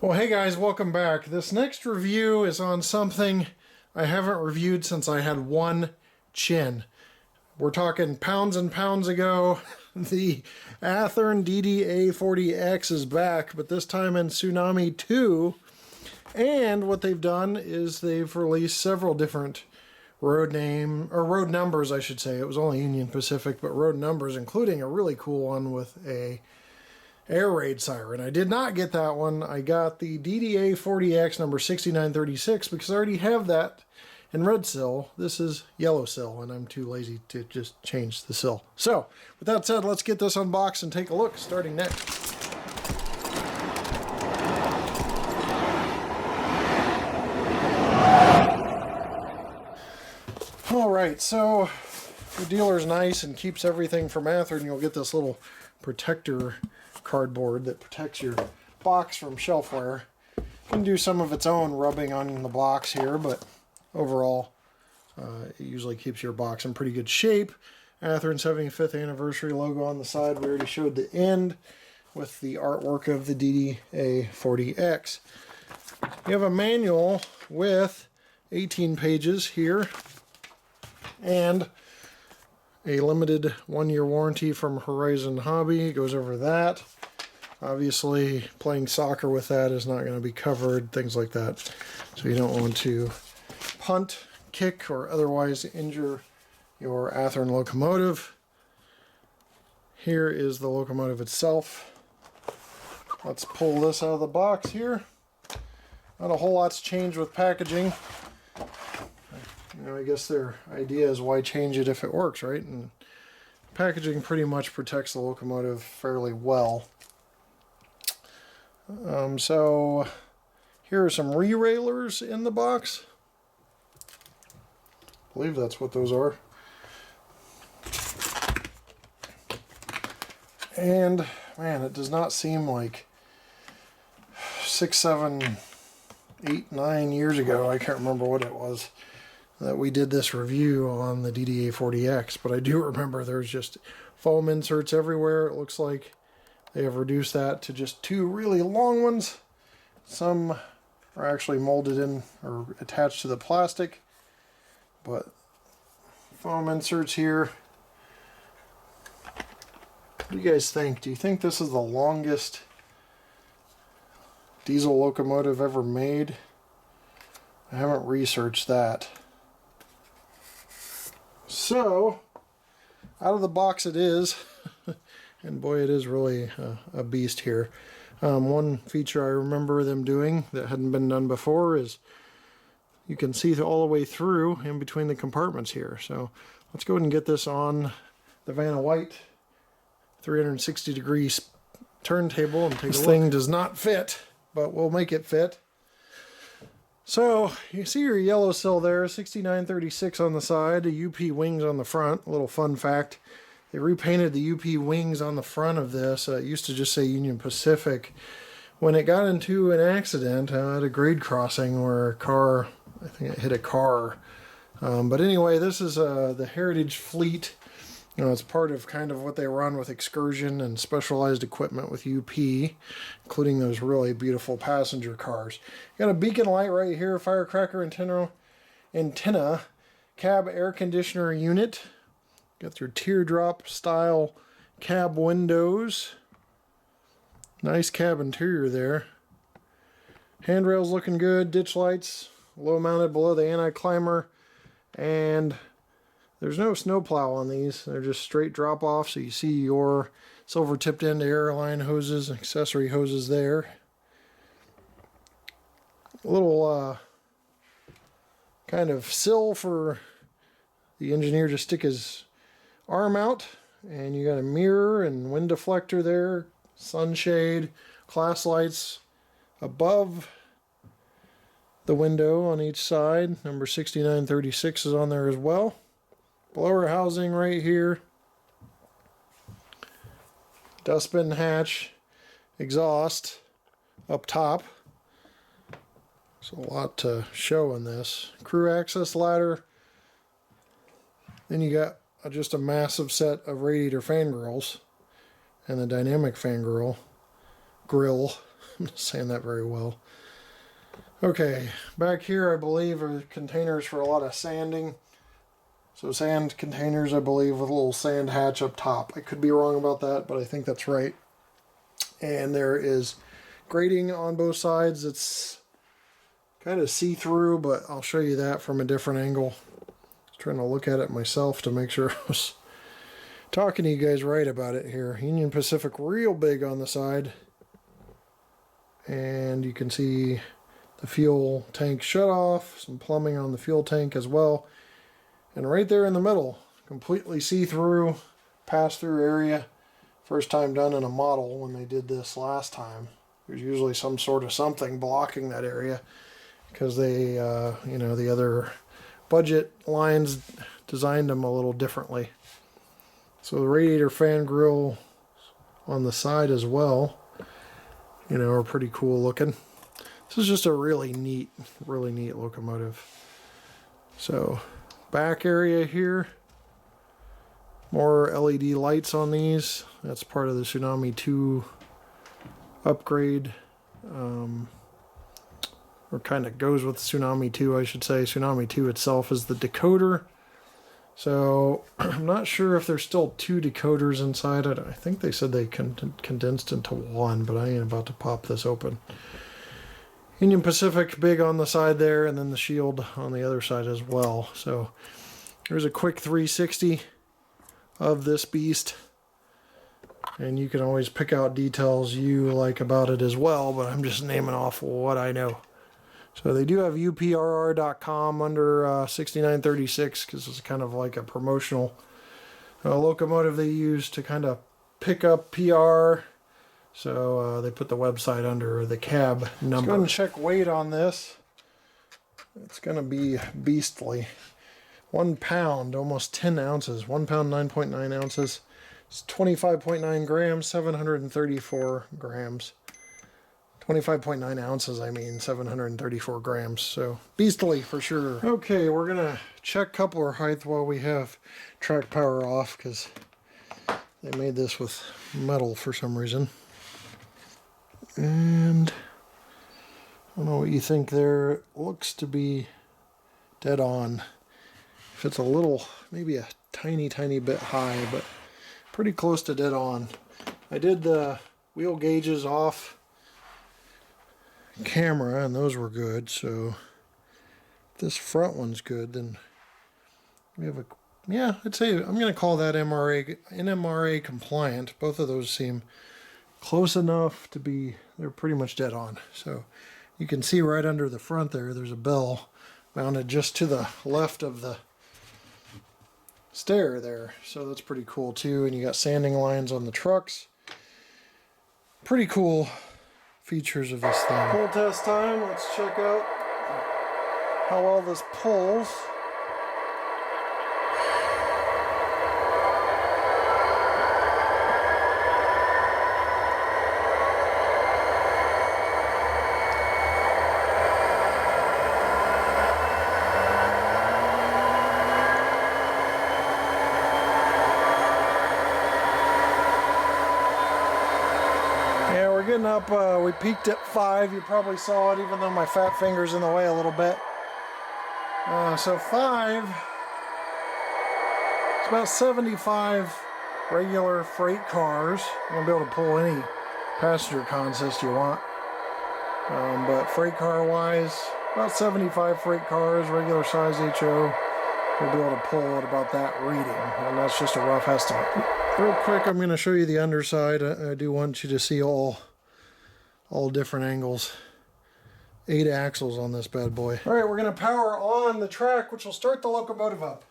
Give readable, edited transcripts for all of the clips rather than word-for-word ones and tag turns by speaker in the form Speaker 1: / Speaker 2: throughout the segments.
Speaker 1: Well, hey guys, welcome back. This next review is on something I haven't reviewed since I had one chin. We're talking pounds and pounds ago. The Athearn DDA40X is back, but this time in Tsunami2. And what they've done is they've released several different road numbers, I should say. It was only Union Pacific, but road numbers, including a really cool one with a air raid siren. I did not get that one. I got the DDA40X number 6936 because I already have that in red sill. This is yellow sill, and I'm too lazy to just change the sill. So, with that said, let's get this unboxed and take a look, starting next. Alright, so the dealer's nice and keeps everything from Athearn. You'll get this little protector cardboard that protects your box from shelf wear. You can do some of its own rubbing on the box here, but overall it usually keeps your box in pretty good shape. Athearn 75th anniversary logo on the side. We already showed the end with the artwork of the DDA40X. You have a manual with 18 pages here and a limited 1-year warranty from Horizon Hobby. It goes over that. Obviously, playing soccer with that is not going to be covered, things like that. So you don't want to punt, kick, or otherwise injure your Athearn locomotive. Here is the locomotive itself. Let's pull this out of the box here. Not a whole lot's changed with packaging. I guess their idea is why change it if it works, right? And packaging pretty much protects the locomotive fairly well. So here are some re-railers in the box. I believe that's what those are. And man, it does not seem like 6, 7, 8, 9 years ago, I can't remember what it was, that we did this review on the DDA40X, but I do remember there's just foam inserts everywhere. It looks like they have reduced that to just 2 really long ones. Some are actually molded in or attached to the plastic, but foam inserts here. What do you guys think? Do you think this is the longest diesel locomotive ever made? I haven't researched that. So, out of the box it is, and boy, it is really a beast here. One feature I remember them doing that hadn't been done before is you can see all the way through in between the compartments here. So let's go ahead and get this on the Vanna White 360-degree turntable and take a look. This thing does not fit, but we'll make it fit. So, you see your yellow sill there, 6936 on the side, the UP wings on the front. A little fun fact, they repainted the UP wings on the front of this. It used to just say Union Pacific. When it got into an accident at a grade crossing where a car, I think it hit a car. But anyway, this is the Heritage Fleet. It's part of kind of what they run with excursion and specialized equipment with UP, including those really beautiful passenger cars. Got a beacon light right here, firecracker antenna, cab air conditioner unit. Got your teardrop style cab windows. Nice cab interior there. Handrails looking good, ditch lights, low mounted below the anti-climber, and there's no snowplow on these. They're just straight drop off, so you see your silver tipped end airline hoses, accessory hoses there. A little kind of sill for the engineer to stick his arm out, and you got a mirror and wind deflector there, sunshade, class lights above the window on each side. Number 6936 is on there as well. Blower housing right here, dustbin hatch, exhaust up top. There's a lot to show in this. Crew access ladder. Then you got just a massive set of radiator fan grills and the dynamic fan grill. I'm not saying that very well. Okay, back here I believe are containers for a lot of sanding. So sand containers, I believe, with a little sand hatch up top. I could be wrong about that, but I think that's right. And there is grating on both sides. It's kind of see-through, but I'll show you that from a different angle. I was trying to look at it myself to make sure I was talking to you guys right about it here. Union Pacific real big on the side. And you can see the fuel tank shut off, some plumbing on the fuel tank as well. And right there in the middle, completely see-through, pass-through area. First time done in a model when they did this last time. There's usually some sort of something blocking that area because they, you know, the other budget lines designed them a little differently. So the radiator fan grill on the side as well, you know, are pretty cool looking. This is just a really neat locomotive. So back area here, more LED lights on these. That's part of the Tsunami2 upgrade, or kind of goes with Tsunami2, I should say. Tsunami2 itself is the decoder. So I'm not sure if there's still 2 decoders inside it. I think they said they condensed into 1, but I ain't about to pop this open. Union Pacific big on the side there, and then the shield on the other side as well. So there's a quick 360 of this beast, and you can always pick out details you like about it as well, but I'm just naming off what I know. So they do have uprr.com under 6936 because it's kind of like a promotional locomotive they use to kind of pick up PR. So they put the website under the cab number. Let's go ahead and check weight on this. It's going to be beastly. 1 pound, almost 10 ounces. 1 pound, 9.9 ounces. It's 25.9 grams, 734 grams. 25.9 ounces, I mean, 734 grams. So beastly for sure. Okay, we're going to check coupler height while we have track power off because they made this with metal for some reason. And I don't know what you think there. It looks to be dead on. If it's a little, maybe a tiny bit high, but pretty close to dead on. I did the wheel gauges off camera and those were good, so if this front one's good, then we have a, yeah, I'd say I'm going to call that NMRA compliant. Both of those seem close enough to be, they're pretty much dead on. So you can see right under the front there's a bell mounted just to the left of the stair there, so that's pretty cool too. And you got sanding lines on the trucks. Pretty cool features of this thing. Pull test time. Let's check out how well this pulls. Getting up, we peaked at 5. You probably saw it, even though my fat finger's in the way a little bit. So 5, it's about 75 regular freight cars. You'll be able to pull any passenger consist you want. But freight car wise, about 75 freight cars, regular size HO. We'll be able to pull at about that reading, and that's just a rough estimate. Real quick, I'm going to show you the underside. I do want you to see all different angles. 8 axles on this bad boy. All right, we're going to power on the track, which will start the locomotive up.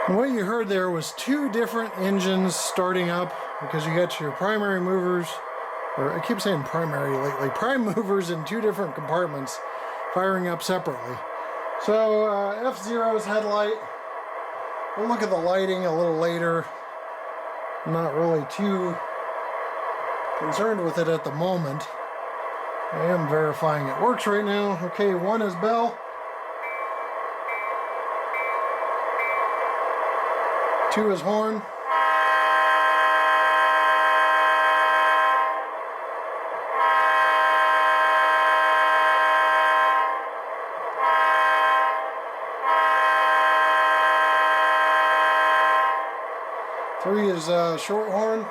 Speaker 1: And what you heard there was 2 different engines starting up, because you got your primary movers, or I keep saying primary lately, prime movers in 2 different compartments firing up separately. So F-Zero's headlight We'll look at the lighting a little later. I'm not really too concerned with it at the moment. I am verifying it works right now. Okay, 1 is bell. 2 is horn. 3 is short horn.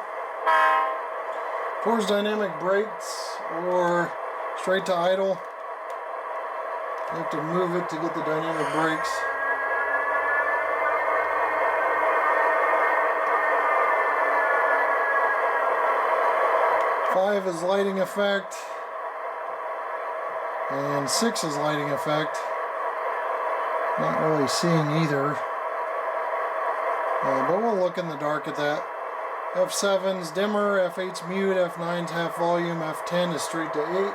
Speaker 1: 4 is dynamic brakes or straight to idle. You have to move it to get the dynamic brakes. Five is lighting effect, and 6 is lighting effect. Not really seeing either, but we'll look in the dark at that. F7's dimmer, F8's mute, F9's half volume, F10 is straight to 8.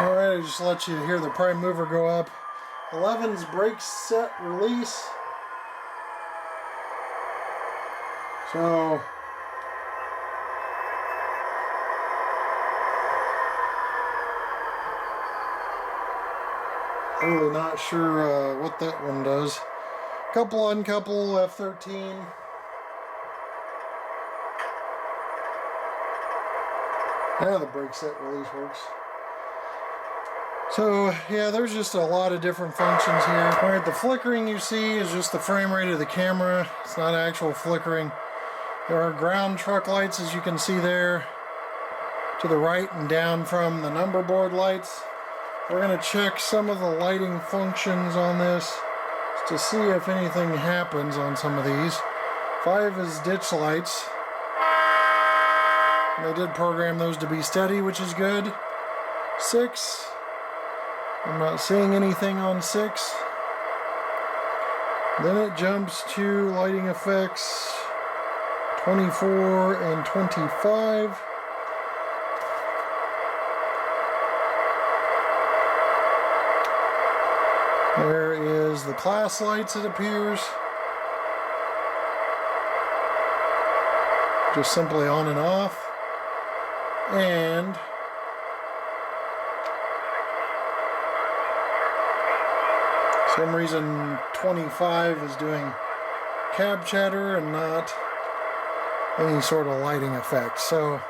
Speaker 1: Alright, I just let you hear the prime mover go up. 11's brake set release. So really not sure what that one does. Couple uncouple, F13. Now the brake set release works. So yeah, there's just a lot of different functions here. Alright, the flickering you see is just the frame rate of the camera. It's not actual flickering. There are ground truck lights, as you can see there, to the right and down from the number board lights. We're going to check some of the lighting functions on this to see if anything happens on some of these. 5 is ditch lights. And they did program those to be steady, which is good. 6. I'm not seeing anything on 6. Then it jumps to lighting effects 24 and 25. There is the class lights, it appears. Just simply on and off. And for some reason 25 is doing cab chatter and not any sort of lighting effect. So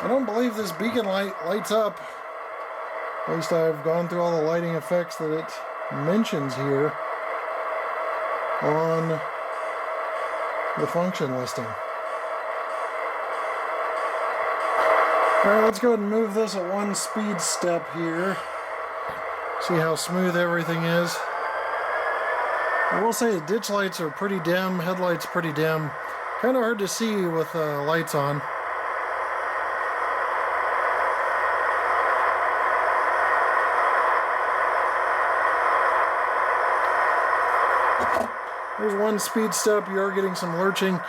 Speaker 1: I don't believe this beacon light lights up. At least I've gone through all the lighting effects that it mentions here on the function listing. Alright, let's go ahead and move this at 1 speed step here. See how smooth everything is. I will say the ditch lights are pretty dim, headlights pretty dim. Kind of hard to see with lights on. There's 1 speed step, you are getting some lurching,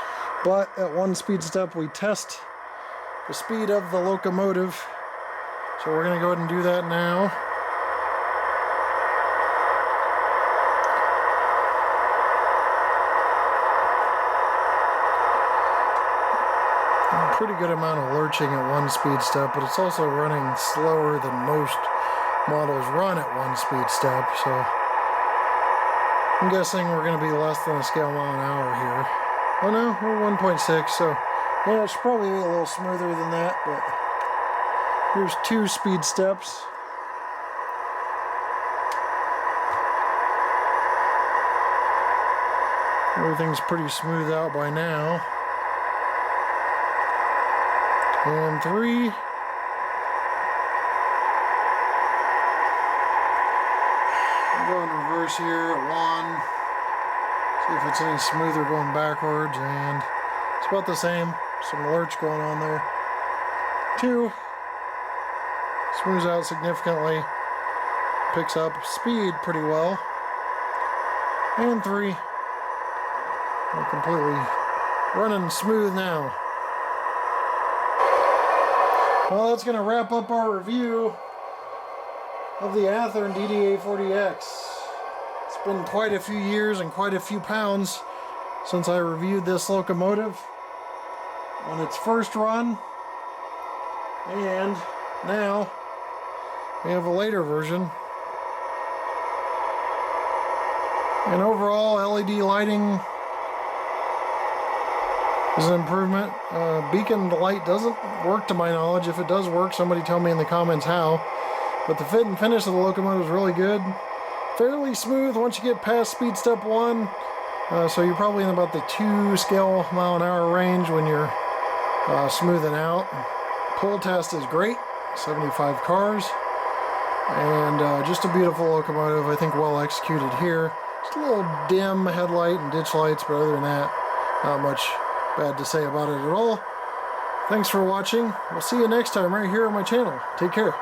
Speaker 1: but at 1 speed step we test the speed of the locomotive. So we're going to go ahead and do that now. Pretty good amount of lurching at 1 speed step, but it's also running slower than most models run at 1 speed step, so I'm guessing we're going to be less than a scale mile an hour here. Oh no, we're 1.6, so yeah, it should probably be a little smoother than that, but here's 2 speed steps. Everything's pretty smooth out by now. And 3. Go in reverse here at 1. See if it's any smoother going backwards, and it's about the same. Some lurch going on there. 2. Smooths out significantly. Picks up speed pretty well. And 3. We're completely running smooth now. Well, that's going to wrap up our review of the Athearn DDA40X. It's been quite a few years and quite a few pounds since I reviewed this locomotive on its first run, and now we have a later version. And overall, LED lighting is an improvement. Beacon light doesn't work to my knowledge. If it does work, somebody tell me in the comments how. But the fit and finish of the locomotive is really good. Fairly smooth once you get past speed step 1. So you're probably in about the 2 scale mile an hour range when you're smoothing out. Pull test is great. 75 cars. And just a beautiful locomotive. I think well executed here. Just a little dim headlight and ditch lights, but other than that, not much bad to say about it at all. Thanks for watching. We'll see you next time right here on my channel. Take care.